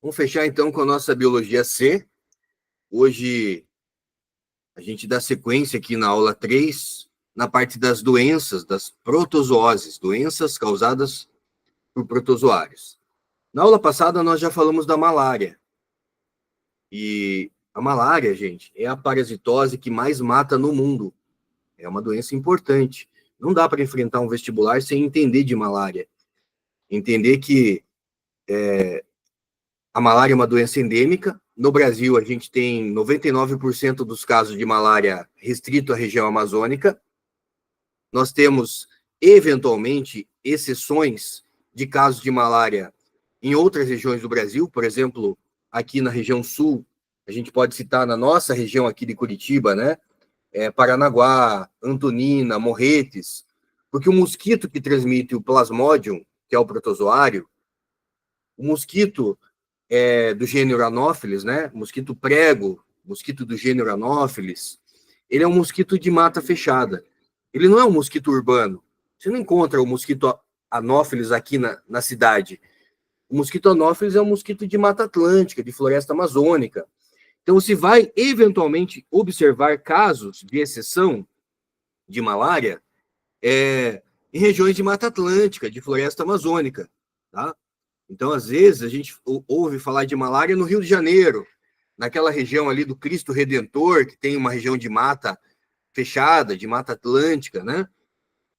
Vamos fechar então com a nossa biologia C. Hoje a gente dá sequência aqui na aula 3, na parte das doenças, das protozooses, doenças causadas por protozoários. Na aula passada nós já falamos da malária. E a malária, gente, é a parasitose que mais mata no mundo. É uma doença importante. Não dá para enfrentar um vestibular sem entender de malária. Entender que a malária é uma doença endêmica. No Brasil, a gente tem 99% dos casos de malária restrito à região amazônica. Nós temos, eventualmente, exceções de casos de malária em outras regiões do Brasil. Por exemplo, aqui na região sul, a gente pode citar na nossa região aqui de Curitiba, né? Paranaguá, Antonina, Morretes, porque o mosquito que transmite o Plasmodium, que é o protozoário, o mosquito do gênero Anopheles, né? Mosquito prego, mosquito do gênero Anopheles, ele é um mosquito de mata fechada. Ele não é um mosquito urbano. Você não encontra o mosquito Anopheles aqui na cidade. O mosquito Anopheles é um mosquito de mata atlântica, de floresta amazônica. Então, você vai eventualmente observar casos de exceção de malária em regiões de mata atlântica, de floresta amazônica, tá? Então, às vezes, a gente ouve falar de malária no Rio de Janeiro, naquela região ali do Cristo Redentor, que tem uma região de mata fechada, de mata atlântica, né?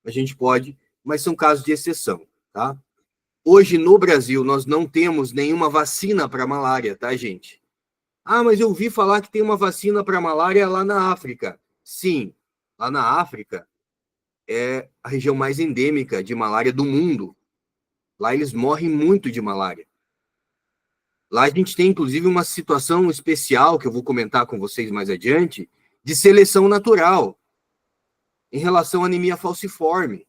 A gente pode, mas são casos de exceção, tá? Hoje, no Brasil, nós não temos nenhuma vacina para malária, tá, gente? Ah, mas eu ouvi falar que tem uma vacina para malária lá na África. Sim, lá na África é a região mais endêmica de malária do mundo. Lá eles morrem muito de malária. Lá a gente tem, inclusive, uma situação especial, que eu vou comentar com vocês mais adiante, de seleção natural, em relação à anemia falciforme.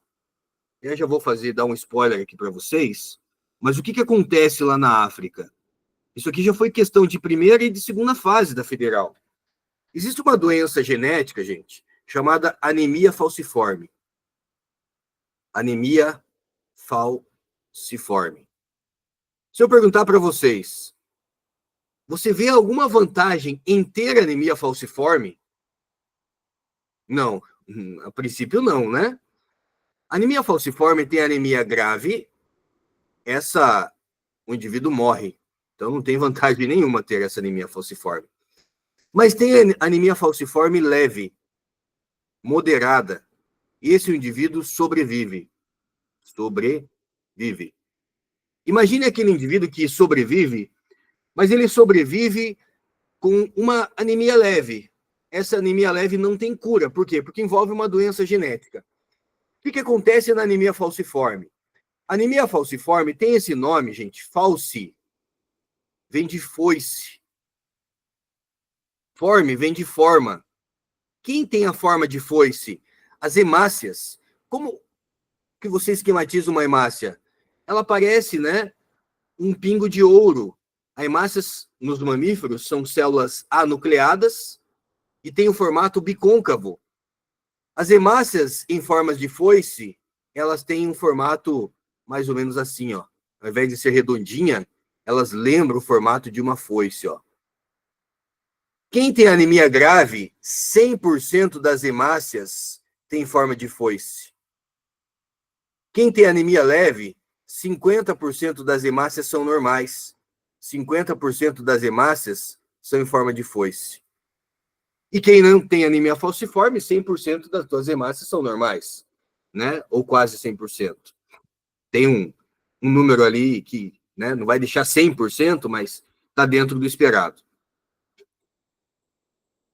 Eu já vou dar um spoiler aqui para vocês, mas o que acontece lá na África? Isso aqui já foi questão de primeira e de segunda fase da federal. Existe uma doença genética, gente, chamada anemia falciforme. Anemia falciforme. Se eu perguntar para vocês, você vê alguma vantagem em ter anemia falciforme? Não, a princípio não, né? Anemia falciforme tem anemia grave, o indivíduo morre. Então não tem vantagem nenhuma ter essa anemia falciforme. Mas tem anemia falciforme leve, moderada, e esse indivíduo sobrevive. Sobrevive. Imagine aquele indivíduo que sobrevive, mas ele sobrevive com uma anemia leve. Essa anemia leve não tem cura. Por quê? Porque envolve uma doença genética. O que acontece na anemia falciforme? A anemia falciforme tem esse nome, gente, falci, vem de foice. Forme vem de forma. Quem tem a forma de foice? As hemácias. Como que você esquematiza uma hemácia? Ela parece, né, um pingo de ouro. As hemácias nos mamíferos são células anucleadas e tem o formato bicôncavo. As hemácias em formas de foice, elas têm um formato mais ou menos assim, ó. Ao invés de ser redondinha, elas lembram o formato de uma foice, ó. Quem tem anemia grave, 100% das hemácias tem forma de foice. Quem tem anemia leve, 50% das hemácias são normais. 50% das hemácias são em forma de foice. E quem não tem anemia falciforme, 100% das suas hemácias são normais, né? Ou quase 100%. Tem um número ali que, né, não vai deixar 100%, mas está dentro do esperado.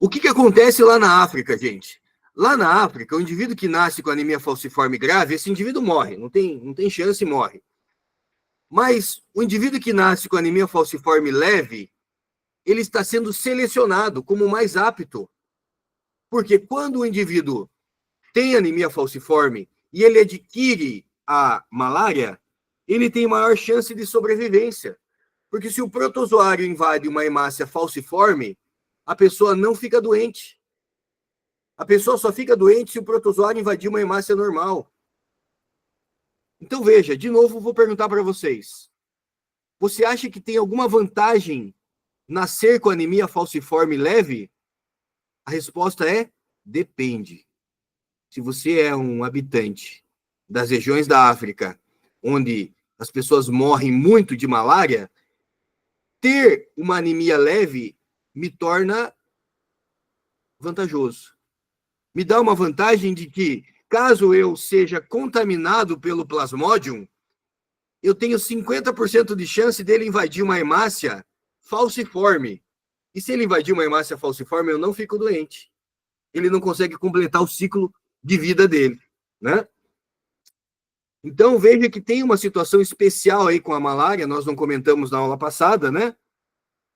O que acontece lá na África, gente? Lá na África, o indivíduo que nasce com anemia falciforme grave, esse indivíduo morre, não tem chance e morre. Mas o indivíduo que nasce com anemia falciforme leve, ele está sendo selecionado como mais apto. Porque quando o indivíduo tem anemia falciforme e ele adquire a malária, ele tem maior chance de sobrevivência. Porque se o protozoário invade uma hemácia falciforme, a pessoa não fica doente. A pessoa só fica doente se o protozoário invadir uma hemácia normal. Então, veja, de novo, vou perguntar para vocês. Você acha que tem alguma vantagem nascer com anemia falciforme leve? A resposta é: depende. Se você é um habitante das regiões da África, onde as pessoas morrem muito de malária, ter uma anemia leve me torna vantajoso. Me dá uma vantagem de que, caso eu seja contaminado pelo Plasmodium, eu tenho 50% de chance dele invadir uma hemácia falciforme. E se ele invadir uma hemácia falciforme, eu não fico doente. Ele não consegue completar o ciclo de vida dele, né? Então, veja que tem uma situação especial aí com a malária, nós não comentamos na aula passada, né?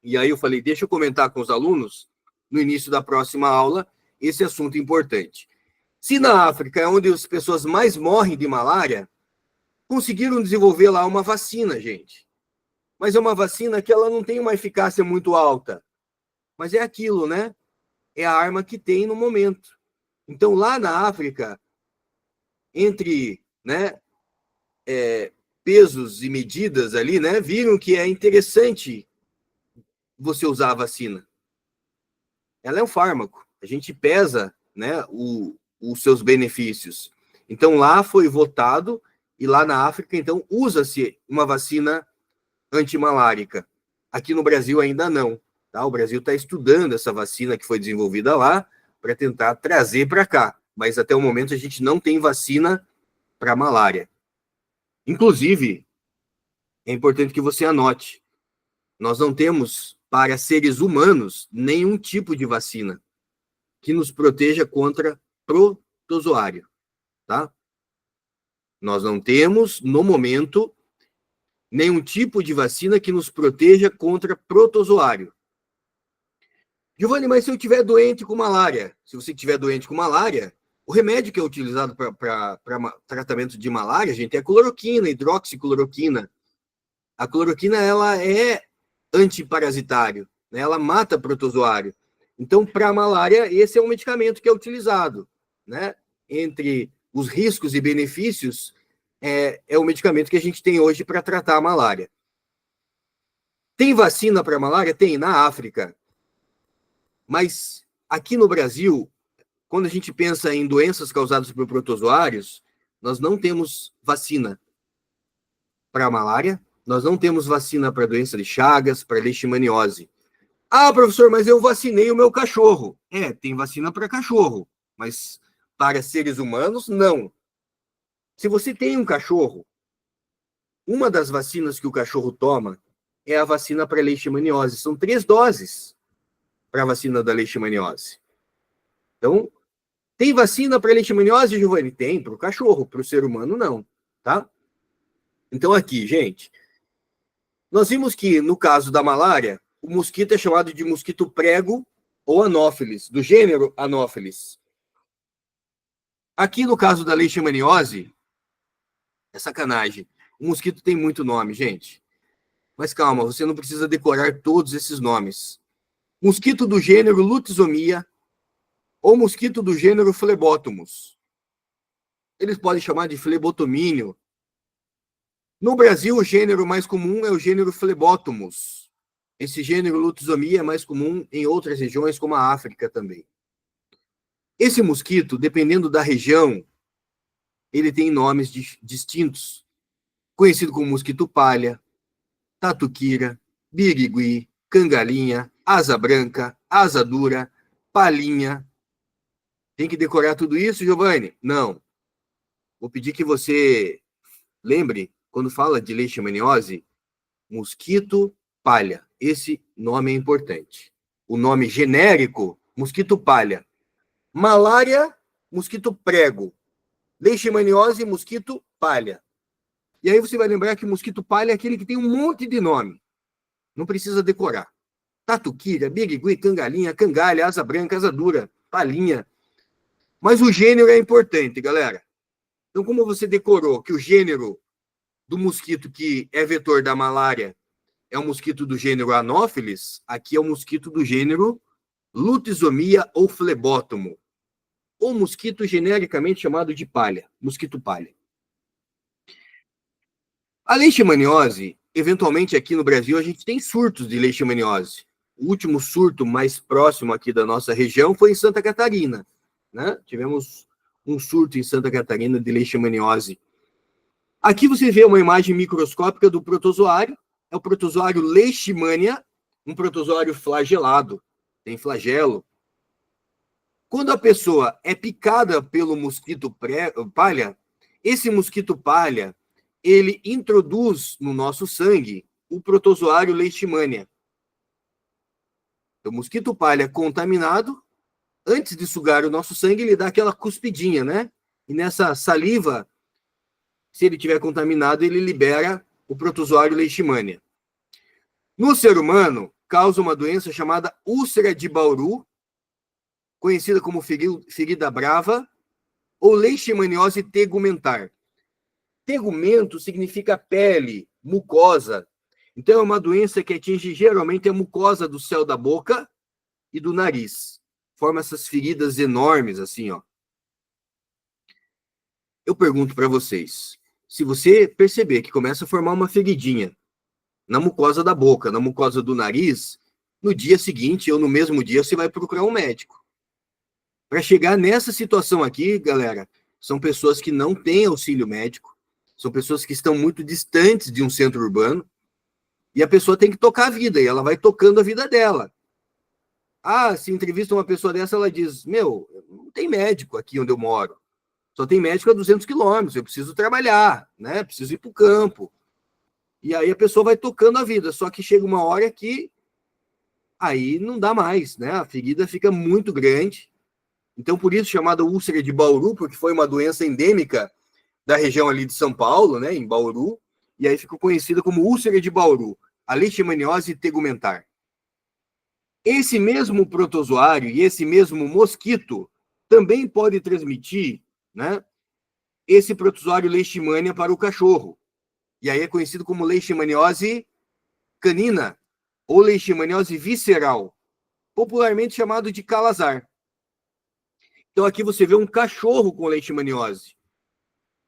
E aí eu falei, deixa eu comentar com os alunos, no início da próxima aula, esse assunto importante. Se na África é onde as pessoas mais morrem de malária, conseguiram desenvolver lá uma vacina, gente. Mas é uma vacina que ela não tem uma eficácia muito alta. Mas é aquilo, né? É a arma que tem no momento. Então, lá na África, entre, né, pesos e medidas ali, né, viram que é interessante você usar a vacina. Ela é um fármaco. A gente pesa, né, os seus benefícios. Então, lá foi votado, e lá na África, então, usa-se uma vacina antimalárica. Aqui no Brasil ainda não. Tá? O Brasil está estudando essa vacina que foi desenvolvida lá para tentar trazer para cá. Mas até o momento a gente não tem vacina para malária. Inclusive, é importante que você anote, nós não temos para seres humanos nenhum tipo de vacina que nos proteja contra protozoário, tá? Nós não temos, no momento, nenhum tipo de vacina que nos proteja contra protozoário. Giovanni, mas se eu estiver doente com malária, se você estiver doente com malária, o remédio que é utilizado para tratamento de malária, gente, é a cloroquina, hidroxicloroquina. A cloroquina, ela é antiparasitário, né? Ela mata protozoário. Então, para a malária, esse é um medicamento que é utilizado, né? Entre os riscos e benefícios, é o medicamento que a gente tem hoje para tratar a malária. Tem vacina para malária? Tem, na África. Mas aqui no Brasil, quando a gente pensa em doenças causadas por protozoários, nós não temos vacina para malária, nós não temos vacina para doença de Chagas, para leishmaniose. Ah, professor, mas eu vacinei o meu cachorro. Tem vacina para cachorro, mas para seres humanos, não. Se você tem um cachorro, uma das vacinas que o cachorro toma é a vacina para leishmaniose. São 3 doses para a vacina da leishmaniose. Então, tem vacina para leishmaniose, Giovanni? Tem, para o cachorro, para o ser humano, não. Tá? Então, aqui, gente, nós vimos que, no caso da malária, o mosquito é chamado de mosquito prego ou anófeles, do gênero Anopheles. Aqui, no caso da leishmaniose, é sacanagem. O mosquito tem muito nome, gente. Mas calma, você não precisa decorar todos esses nomes. Mosquito do gênero Lutisomia ou mosquito do gênero Phlebotomus. Eles podem chamar de flebotomínio. No Brasil, o gênero mais comum é o gênero Phlebotomus. Esse gênero Lutisomia é mais comum em outras regiões, como a África também. Esse mosquito, dependendo da região, ele tem nomes distintos, conhecido como mosquito palha, tatuquira, birigui, cangalinha, asa branca, asa dura, palhinha. Tem que decorar tudo isso, Giovanni? Não. Vou pedir que você lembre, quando fala de leishmaniose, mosquito palha. Esse nome é importante. O nome genérico, mosquito palha. Malária, mosquito prego. Leishmaniose, mosquito palha. E aí você vai lembrar que mosquito palha é aquele que tem um monte de nome. Não precisa decorar. Tatuquira, birigui, cangalinha, cangalha, asa branca, asa dura, palhinha. Mas o gênero é importante, galera. Então, como você decorou que o gênero do mosquito que é vetor da malária é um mosquito do gênero Anopheles, aqui é o mosquito do gênero Lutisomia ou Phlebotomo, ou mosquito genericamente chamado de palha, mosquito palha. A leishmaniose, eventualmente, aqui no Brasil, a gente tem surtos de leishmaniose. O último surto mais próximo aqui da nossa região foi em Santa Catarina, né? Tivemos um surto em Santa Catarina de leishmaniose. Aqui você vê uma imagem microscópica do protozoário. É o protozoário Leishmania, um protozoário flagelado, tem flagelo. Quando a pessoa é picada pelo mosquito palha, esse mosquito palha, ele introduz no nosso sangue o protozoário Leishmania. O mosquito palha contaminado, antes de sugar o nosso sangue, ele dá aquela cuspidinha, né? E nessa saliva, se ele tiver contaminado, ele libera o protozoário Leishmania. No ser humano, causa uma doença chamada úlcera de Bauru, conhecida como ferida brava, ou leishmaniose tegumentar. Tegumento significa pele, mucosa. Então, é uma doença que atinge geralmente a mucosa do céu da boca e do nariz. Forma essas feridas enormes, assim, ó. Eu pergunto para vocês, se você perceber que começa a formar uma feridinha na mucosa da boca, na mucosa do nariz, no dia seguinte ou no mesmo dia você vai procurar um médico. Para chegar nessa situação aqui, galera, são pessoas que não têm auxílio médico, são pessoas que estão muito distantes de um centro urbano, e a pessoa tem que tocar a vida, e ela vai tocando a vida dela. Ah, se entrevista uma pessoa dessa, ela diz, meu, não tem médico aqui onde eu moro, só tem médico a 200 quilômetros, eu preciso trabalhar, né? Preciso ir para o campo. E aí a pessoa vai tocando a vida, só que chega uma hora que aí não dá mais, né? A ferida fica muito grande. Então, por isso, chamada úlcera de Bauru, porque foi uma doença endêmica da região ali de São Paulo, né? Em Bauru, e aí ficou conhecida como úlcera de Bauru, a leishmaniose tegumentar. Esse mesmo protozoário e esse mesmo mosquito também pode transmitir, né, esse protozoário leishmania para o cachorro. E aí é conhecido como leishmaniose canina ou leishmaniose visceral, popularmente chamado de calazar. Então aqui você vê um cachorro com leishmaniose.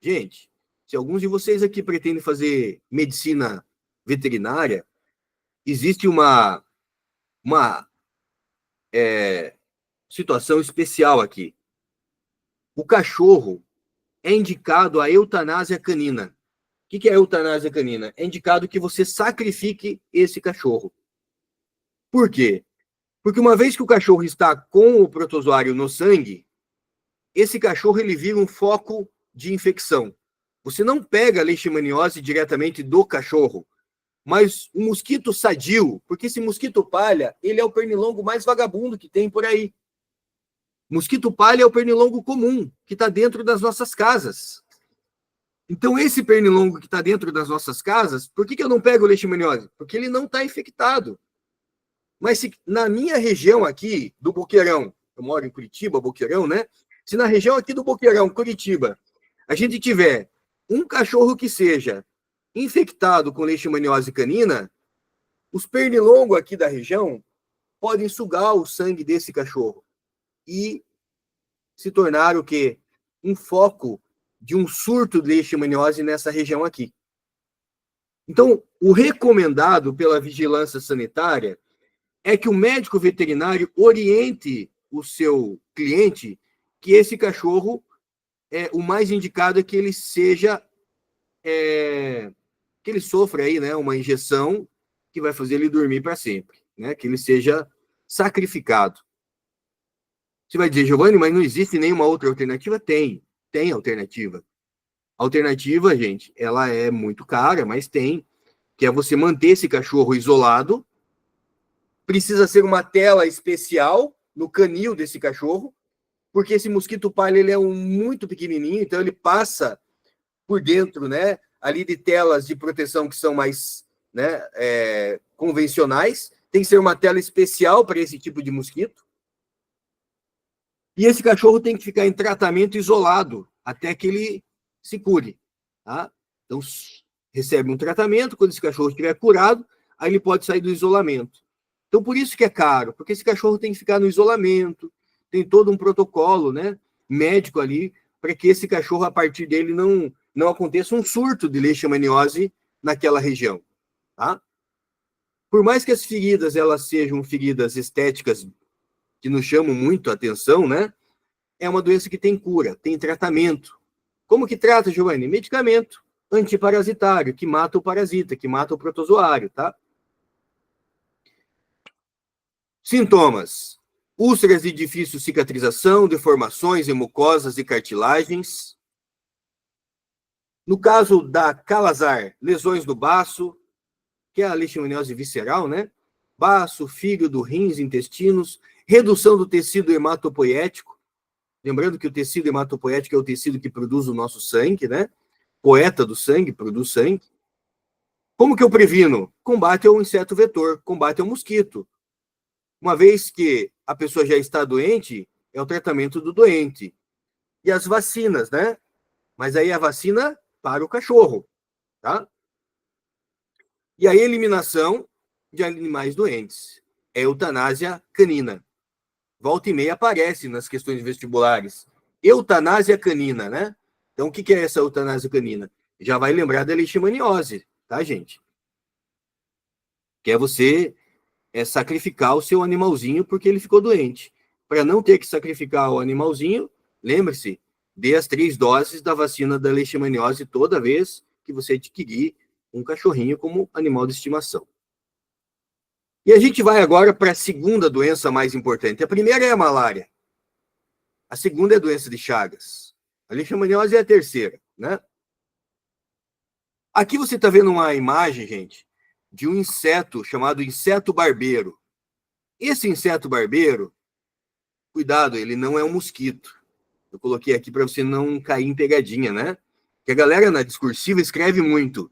Gente, se alguns de vocês aqui pretendem fazer medicina veterinária, existe uma situação especial aqui. O cachorro é indicado a eutanásia canina. O que é a eutanásia canina? É indicado que você sacrifique esse cachorro. Por quê? Porque uma vez que o cachorro está com o protozoário no sangue, esse cachorro ele vira um foco de infecção. Você não pega a leishmaniose diretamente do cachorro, mas o mosquito sadio, porque esse mosquito palha, ele é o pernilongo mais vagabundo que tem por aí. Mosquito palha é o pernilongo comum, que está dentro das nossas casas. Então, esse pernilongo que está dentro das nossas casas, por que eu não pego leishmaniose? Porque ele não está infectado. Mas se na minha região aqui, do Boqueirão, eu moro em Curitiba, Boqueirão, né? Se na região aqui do Boqueirão, Curitiba, a gente tiver um cachorro que seja infectado com leishmaniose canina, os pernilongos aqui da região podem sugar o sangue desse cachorro e se tornar o quê? Um foco de um surto de leishmaniose nessa região aqui. Então, o recomendado pela vigilância sanitária é que o médico veterinário oriente o seu cliente que esse cachorro, o mais indicado é que ele seja, que ele sofra aí, né, uma injeção que vai fazer ele dormir para sempre, né, que ele seja sacrificado. Você vai dizer, Giovanni, mas não existe nenhuma outra alternativa? Tem alternativa. A alternativa, gente, ela é muito cara, mas tem, que é você manter esse cachorro isolado. Precisa ser uma tela especial no canil desse cachorro, porque esse mosquito palha ele é muito pequenininho, então ele passa por dentro, né, ali de telas de proteção que são mais, né, convencionais. Tem que ser uma tela especial para esse tipo de mosquito. E esse cachorro tem que ficar em tratamento isolado até que ele se cure, tá? Então, recebe um tratamento, quando esse cachorro estiver curado, aí ele pode sair do isolamento. Então, por isso que é caro, porque esse cachorro tem que ficar no isolamento, tem todo um protocolo, né, médico ali, para que esse cachorro, a partir dele, não aconteça um surto de leishmaniose naquela região. tá? Por mais que as feridas elas sejam feridas estéticas que nos chamam muito a atenção, né? É uma doença que tem cura, tem tratamento. Como que trata, Giovanni? Medicamento antiparasitário, que mata o parasita, que mata o protozoário, tá? Sintomas: úlceras de difícil cicatrização, deformações em mucosas e cartilagens. No caso da calazar, lesões do baço, que é a leishmaniose visceral, né? Baço, fígado, rins, intestinos, redução do tecido hematopoético. Lembrando que o tecido hematopoético é o tecido que produz o nosso sangue, né? Poeta do sangue, produz sangue. Como que eu previno? Combate ao inseto vetor, combate ao mosquito. Uma vez que a pessoa já está doente, é o tratamento do doente. E as vacinas, né? Mas aí a vacina para o cachorro, tá? E a eliminação de animais doentes. É eutanásia canina. Volta e meia aparece nas questões vestibulares. Eutanásia canina, né? Então, o que é essa eutanásia canina? Já vai lembrar da leishmaniose, tá, gente? Que é você sacrificar o seu animalzinho porque ele ficou doente. Para não ter que sacrificar o animalzinho, lembre-se, dê as 3 doses da vacina da leishmaniose toda vez que você adquirir um cachorrinho como animal de estimação. E a gente vai agora para a segunda doença mais importante. A primeira é a malária. A segunda é a doença de Chagas. A leishmaniose é a terceira, né? Aqui você está vendo uma imagem, gente, de um inseto chamado inseto barbeiro. Esse inseto barbeiro, cuidado, ele não é um mosquito. Eu coloquei aqui para você não cair em pegadinha, né? Que a galera na discursiva escreve muito.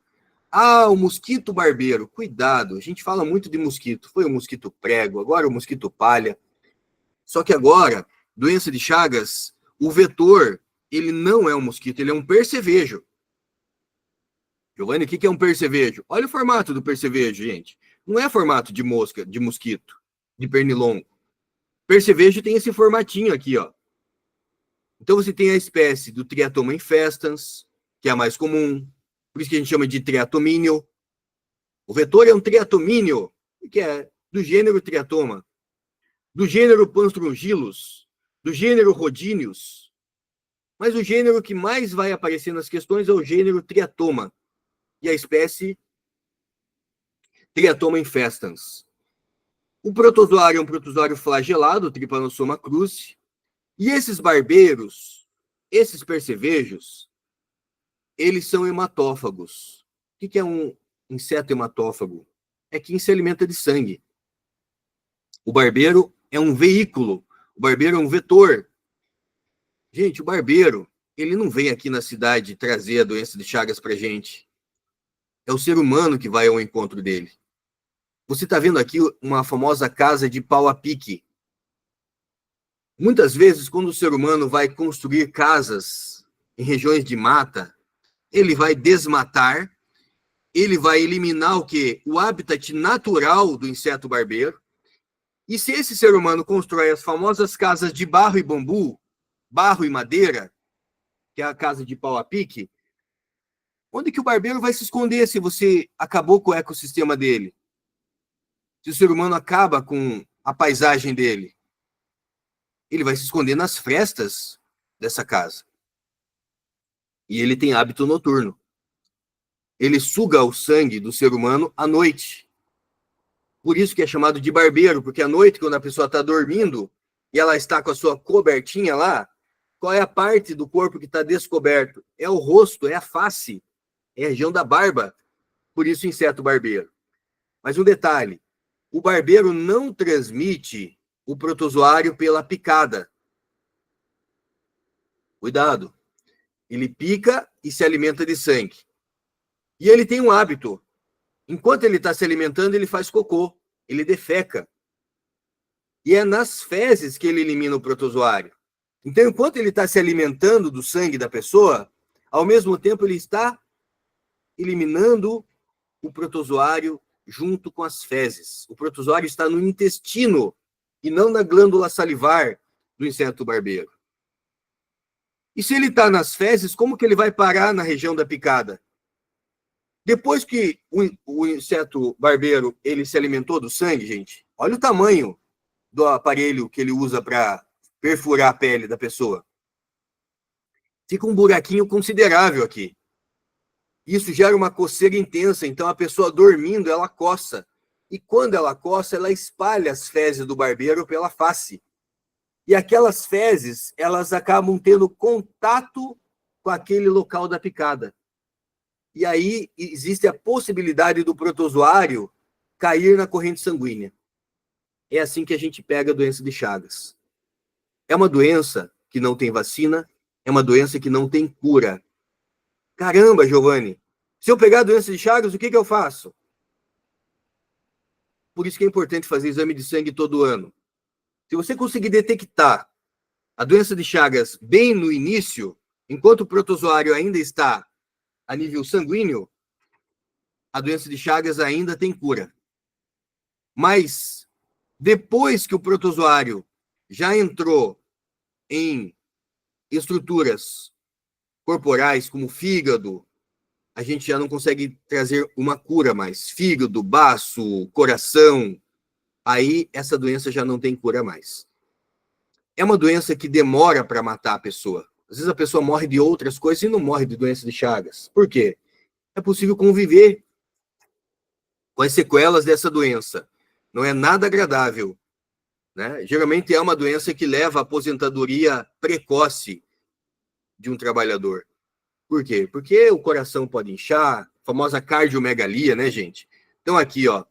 Ah, o mosquito barbeiro. Cuidado, a gente fala muito de mosquito. Foi o mosquito prego, agora o mosquito palha. Só que agora, doença de Chagas, o vetor, ele não é um mosquito, ele é um percevejo. Giovanni, o que é um percevejo? Olha o formato do percevejo, gente. Não é formato de mosca, de mosquito, de pernilongo. Percevejo tem esse formatinho aqui, ó. Então você tem a espécie do Triatoma infestans, que é a mais comum, por isso que a gente chama de triatomínio. O vetor é um triatomínio, que é do gênero Triatoma, do gênero Panstrongylus, do gênero Rhodinius. Mas o gênero que mais vai aparecer nas questões é o gênero Triatoma e a espécie Triatoma infestans. O protozoário é um protozoário flagelado, Trypanosoma cruzi, e esses barbeiros, esses percevejos, eles são hematófagos. O que é um inseto hematófago? É quem se alimenta de sangue. O barbeiro é um veículo, o barbeiro é um vetor. Gente, o barbeiro, ele não vem aqui na cidade trazer a doença de Chagas pra gente. É o ser humano que vai ao encontro dele. Você está vendo aqui uma famosa casa de pau a pique. Muitas vezes, quando o ser humano vai construir casas em regiões de mata, ele vai desmatar, ele vai eliminar o quê? O habitat natural do inseto barbeiro. E se esse ser humano constrói as famosas casas de barro e bambu, barro e madeira, que é a casa de pau a pique, onde que o barbeiro vai se esconder se você acabou com o ecossistema dele? Se o ser humano acaba com a paisagem dele? Ele vai se esconder nas frestas dessa casa. E ele tem hábito noturno. Ele suga o sangue do ser humano à noite. Por isso que é chamado de barbeiro, porque à noite, quando a pessoa está dormindo e ela está com a sua cobertinha lá, qual é a parte do corpo que está descoberto? É o rosto, é a face, é a região da barba. Por isso, inseto barbeiro. Mas um detalhe, o barbeiro não transmite o protozoário pela picada. Cuidado. Ele pica e se alimenta de sangue. E ele tem um hábito. Enquanto ele está se alimentando, ele faz cocô. Ele defeca. E é nas fezes que ele elimina o protozoário. Então, enquanto ele está se alimentando do sangue da pessoa, ao mesmo tempo ele está eliminando o protozoário junto com as fezes. O protozoário está no intestino e não na glândula salivar do inseto barbeiro. E se ele está nas fezes, como que ele vai parar na região da picada? Depois que o inseto barbeiro ele se alimentou do sangue, gente, olha o tamanho do aparelho que ele usa para perfurar a pele da pessoa. Fica um buraquinho considerável aqui. Isso gera uma coceira intensa, então a pessoa dormindo, ela coça. E quando ela coça, ela espalha as fezes do barbeiro pela face. E aquelas fezes, elas acabam tendo contato com aquele local da picada. E aí existe a possibilidade do protozoário cair na corrente sanguínea. É assim que a gente pega a doença de Chagas. É uma doença que não tem vacina, é uma doença que não tem cura. Caramba, Giovanni, se eu pegar a doença de Chagas, o que eu faço? Por isso que é importante fazer exame de sangue todo ano. Se você conseguir detectar a doença de Chagas bem no início, enquanto o protozoário ainda está a nível sanguíneo, a doença de Chagas ainda tem cura. Mas depois que o protozoário já entrou em estruturas corporais como fígado, a gente já não consegue trazer uma cura mais. Fígado, baço, coração, aí essa doença já não tem cura mais. É uma doença que demora para matar a pessoa. Às vezes a pessoa morre de outras coisas e não morre de doença de Chagas. Por quê? É possível conviver com as sequelas dessa doença. Não é nada agradável, né? Geralmente é uma doença que leva à aposentadoria precoce de um trabalhador. Por quê? Porque o coração pode inchar, a famosa cardiomegalia, né, gente? Então aqui, ó,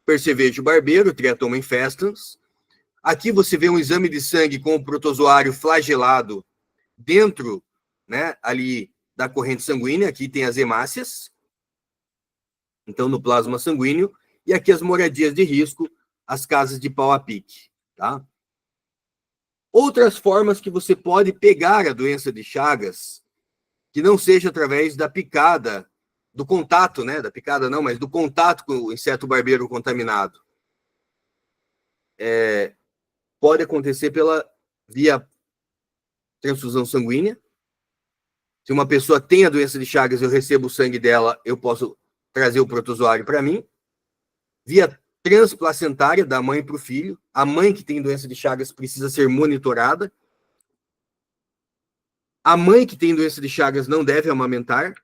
percevejo barbeiro, Triatoma infestans. Aqui você vê um exame de sangue com o protozoário flagelado dentro, né, ali da corrente sanguínea. Aqui tem as hemácias, então no plasma sanguíneo, e aqui as moradias de risco, as casas de pau a pique, tá? Outras formas que você pode pegar a doença de Chagas, que não seja através da picada, do contato, né, da picada não, mas do contato com o inseto barbeiro contaminado. Pode acontecer pela via transfusão sanguínea. Se uma pessoa tem a doença de Chagas, eu recebo o sangue dela, eu posso trazer o protozoário para mim. Via transplacentária, da mãe para o filho. A mãe que tem doença de Chagas precisa ser monitorada. A mãe que tem doença de Chagas não deve amamentar.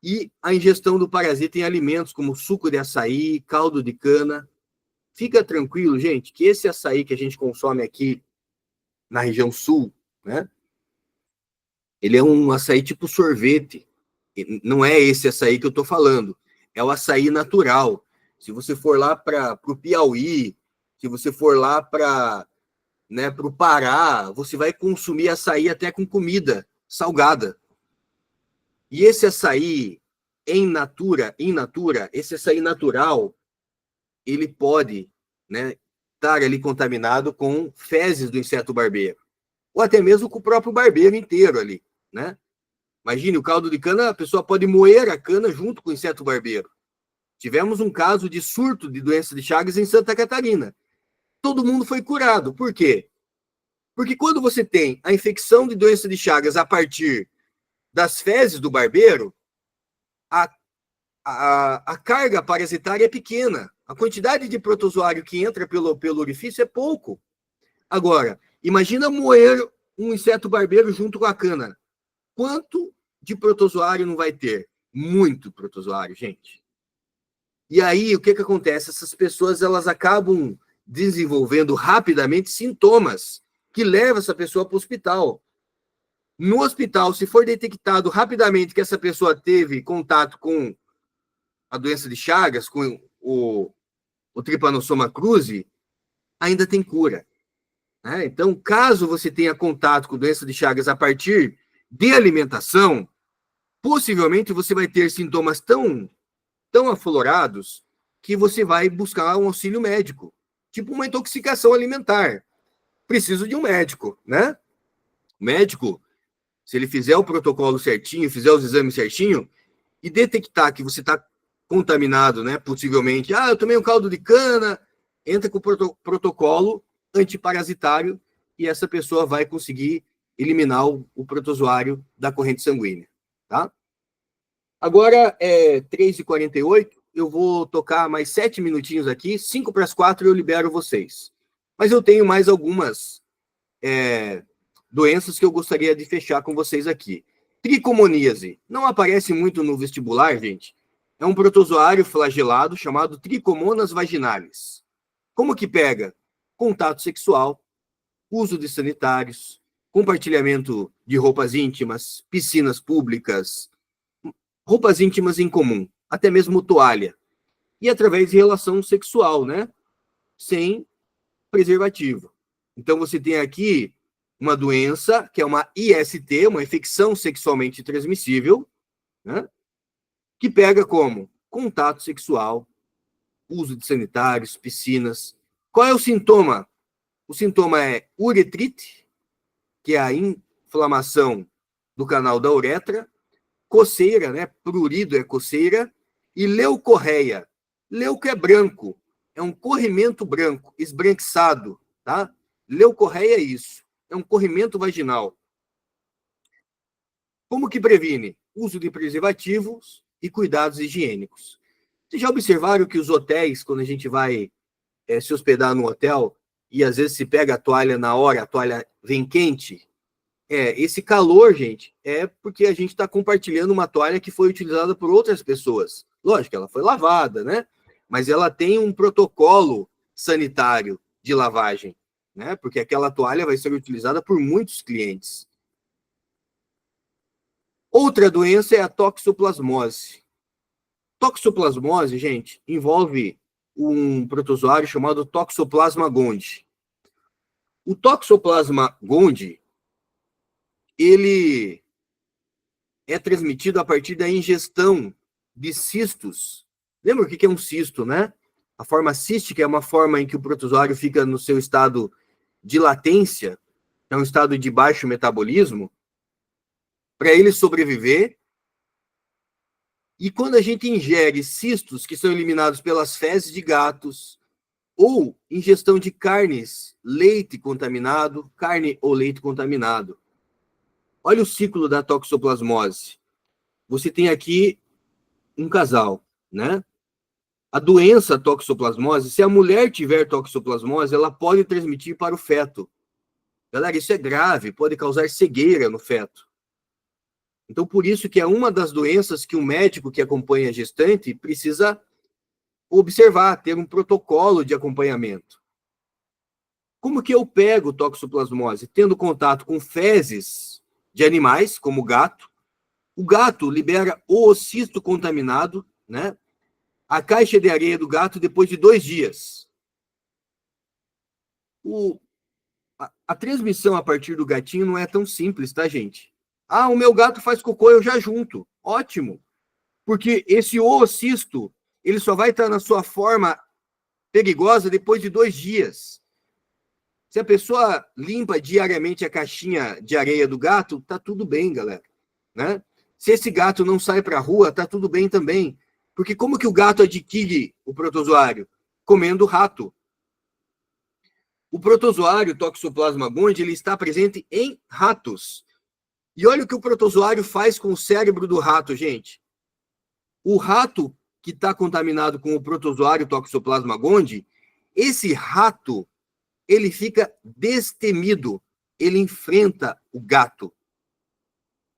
E a ingestão do parasita em alimentos como suco de açaí, caldo de cana. Fica tranquilo, gente, que esse açaí que a gente consome aqui na região sul, né? Ele é um açaí tipo sorvete. Não é esse açaí que eu estou falando. É o açaí natural. Se você for lá para o Piauí, se você for lá para, né, o Pará, você vai consumir açaí até com comida salgada. E esse açaí in natura, esse açaí natural, ele pode, né, estar ali contaminado com fezes do inseto barbeiro. Ou até mesmo com o próprio barbeiro inteiro ali, né? Imagine, o caldo de cana, a pessoa pode moer a cana junto com o inseto barbeiro. Tivemos um caso de surto de doença de Chagas em Santa Catarina. Todo mundo foi curado. Por quê? Porque quando você tem a infecção de doença de Chagas a partir das fezes do barbeiro, a carga parasitária é pequena. A quantidade de protozoário que entra pelo orifício é pouco. Agora, imagina moer um inseto barbeiro junto com a cana. Quanto de protozoário não vai ter? Muito protozoário, gente. E aí, o que acontece? Essas pessoas, elas acabam desenvolvendo rapidamente sintomas que levam essa pessoa para o hospital. No hospital, se for detectado rapidamente que essa pessoa teve contato com a doença de Chagas, com o Trypanosoma cruzi, ainda tem cura. Né? Então, caso você tenha contato com doença de Chagas a partir de alimentação, possivelmente você vai ter sintomas tão aflorados que você vai buscar um auxílio médico, tipo uma intoxicação alimentar. Preciso de um médico, né? O médico, se ele fizer o protocolo certinho, fizer os exames certinho e detectar que você está contaminado, né? Possivelmente, eu tomei um caldo de cana, entra com o protocolo antiparasitário e essa pessoa vai conseguir eliminar o protozoário da corrente sanguínea, tá? Agora é 3h48, eu vou tocar mais 7 minutinhos aqui, 5 para as 4 eu libero vocês. Mas eu tenho mais algumas doenças que eu gostaria de fechar com vocês aqui. Tricomoníase. Não aparece muito no vestibular, gente. É um protozoário flagelado chamado Trichomonas vaginalis. Como que pega? Contato sexual, uso de sanitários, compartilhamento de roupas íntimas, piscinas públicas, roupas íntimas em comum, até mesmo toalha. E através de relação sexual, né? Sem preservativo. Então, você tem aqui uma doença, que é uma IST, uma infecção sexualmente transmissível, né? Que pega como contato sexual, uso de sanitários, piscinas. Qual é o sintoma? O sintoma é uretrite, que é a inflamação do canal da uretra, coceira, né? Prurido é coceira, e leucorreia. Leuco é branco, é um corrimento branco, esbranquiçado, tá? Leucorreia é isso, é um corrimento vaginal. Como que previne? Uso de preservativos e cuidados higiênicos. Vocês já observaram que os hotéis, quando a gente vai se hospedar no hotel, e às vezes se pega a toalha na hora, a toalha vem quente? Esse calor, gente, é porque a gente está compartilhando uma toalha que foi utilizada por outras pessoas. Lógico, ela foi lavada, né? Mas ela tem um protocolo sanitário de lavagem, né? Porque aquela toalha vai ser utilizada por muitos clientes. Outra doença é a toxoplasmose. Toxoplasmose, gente, envolve um protozoário chamado Toxoplasma gondii. O Toxoplasma gondii, ele é transmitido a partir da ingestão de cistos. Lembra o que é um cisto, né? A forma cística é uma forma em que o protozoário fica no seu estado de latência, é um estado de baixo metabolismo, para ele sobreviver. E quando a gente ingere cistos que são eliminados pelas fezes de gatos, ou ingestão de carnes, leite contaminado, carne ou leite contaminado. Olha o ciclo da toxoplasmose. Você tem aqui um casal, né? A doença toxoplasmose, se a mulher tiver toxoplasmose, ela pode transmitir para o feto. Galera, isso é grave, pode causar cegueira no feto. Então, por isso que é uma das doenças que o médico que acompanha a gestante precisa observar, ter um protocolo de acompanhamento. Como que eu pego toxoplasmose? Tendo contato com fezes de animais, como o gato. O gato libera o oocisto contaminado, né? A caixa de areia do gato depois de 2 dias. A transmissão a partir do gatinho não é tão simples, tá, gente? Ah, o meu gato faz cocô, eu já junto. Ótimo. Porque esse oocisto, ele só vai estar na sua forma perigosa depois de 2 dias. Se a pessoa limpa diariamente a caixinha de areia do gato, tá tudo bem, galera, né? Se esse gato não sai para a rua, tá tudo bem também. Porque como que o gato adquire o protozoário? Comendo rato. O protozoário Toxoplasma gondii, ele está presente em ratos. E olha o que o protozoário faz com o cérebro do rato, gente. O rato que está contaminado com o protozoário Toxoplasma gondii, esse rato, ele fica destemido. Ele enfrenta o gato.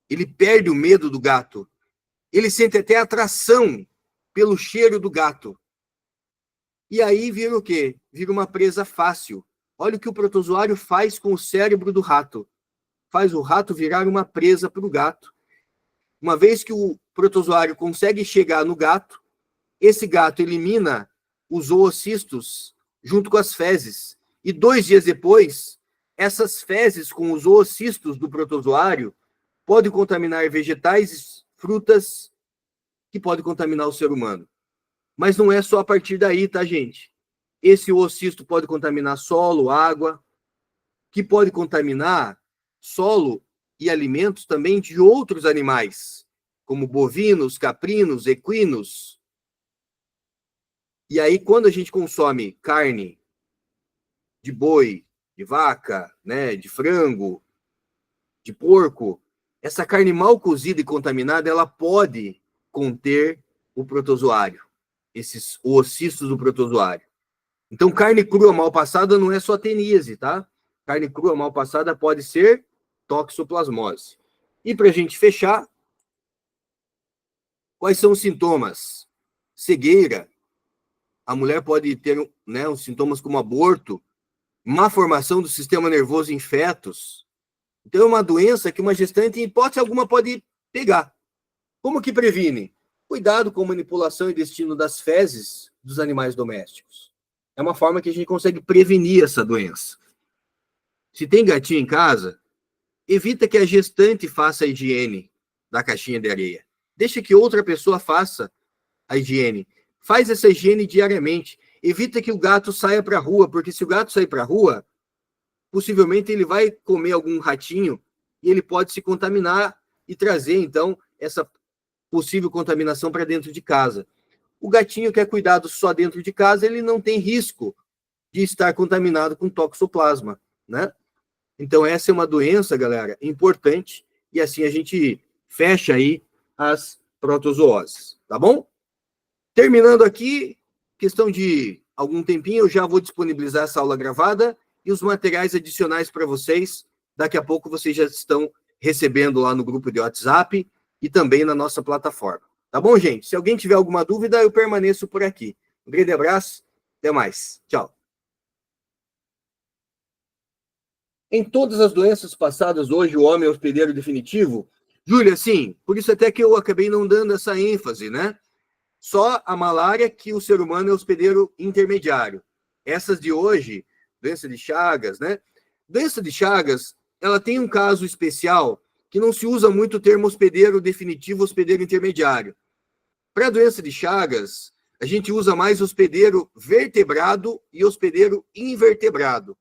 Ele perde o medo do gato. Ele sente até atração pelo cheiro do gato. E aí vira o quê? Vira uma presa fácil. Olha o que o protozoário faz com o cérebro do rato. Faz o rato virar uma presa para o gato. Uma vez que o protozoário consegue chegar no gato, esse gato elimina os oocistos junto com as fezes. E 2 dias depois, essas fezes com os oocistos do protozoário podem contaminar vegetais, frutas, que podem contaminar o ser humano. Mas não é só a partir daí, tá, gente? Esse oocisto pode contaminar solo, água, que pode contaminar solo e alimentos também de outros animais, como bovinos, caprinos, equinos. E aí, quando a gente consome carne de boi, de vaca, né, de frango, de porco, essa carne mal cozida e contaminada, ela pode conter o protozoário, os cistos do protozoário. Então, carne crua mal passada não é só teníase, tá? Carne crua mal passada pode ser toxoplasmose. E para a gente fechar, quais são os sintomas? Cegueira. A mulher pode ter, né, os sintomas como aborto, má formação do sistema nervoso em fetos. Então, é uma doença que uma gestante, em hipótese alguma, pode pegar. Como que previne? Cuidado com a manipulação e destino das fezes dos animais domésticos. É uma forma que a gente consegue prevenir essa doença. Se tem gatinho em casa, evita que a gestante faça a higiene da caixinha de areia. Deixa que outra pessoa faça a higiene. Faz essa higiene diariamente. Evita que o gato saia para a rua, porque se o gato sair para a rua, possivelmente ele vai comer algum ratinho e ele pode se contaminar e trazer, então, essa possível contaminação para dentro de casa. O gatinho que é cuidado só dentro de casa, ele não tem risco de estar contaminado com toxoplasma, né? Então, essa é uma doença, galera, importante, e assim a gente fecha aí as protozooses, tá bom? Terminando aqui, questão de algum tempinho, eu já vou disponibilizar essa aula gravada e os materiais adicionais para vocês. Daqui a pouco vocês já estão recebendo lá no grupo de WhatsApp e também na nossa plataforma. Tá bom, gente? Se alguém tiver alguma dúvida, eu permaneço por aqui. Um grande abraço, até mais. Tchau. Em todas as doenças passadas, hoje o homem é hospedeiro definitivo? Júlia, sim. Por isso até que eu acabei não dando essa ênfase, né? Só a malária que o ser humano é hospedeiro intermediário. Essas de hoje, doença de Chagas, né? Doença de Chagas, ela tem um caso especial que não se usa muito o termo hospedeiro definitivo, hospedeiro intermediário. Para a doença de Chagas, a gente usa mais hospedeiro vertebrado e hospedeiro invertebrado,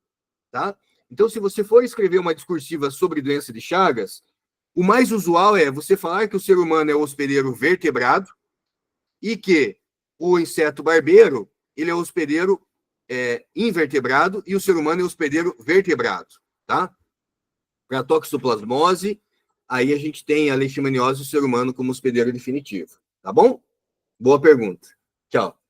tá? Então, se você for escrever uma discursiva sobre doença de Chagas, o mais usual é você falar que o ser humano é hospedeiro vertebrado e que o inseto barbeiro, ele é hospedeiro invertebrado e o ser humano é hospedeiro vertebrado, tá? Para toxoplasmose, aí a gente tem a leishmaniose e o ser humano como hospedeiro definitivo. Tá bom? Boa pergunta. Tchau.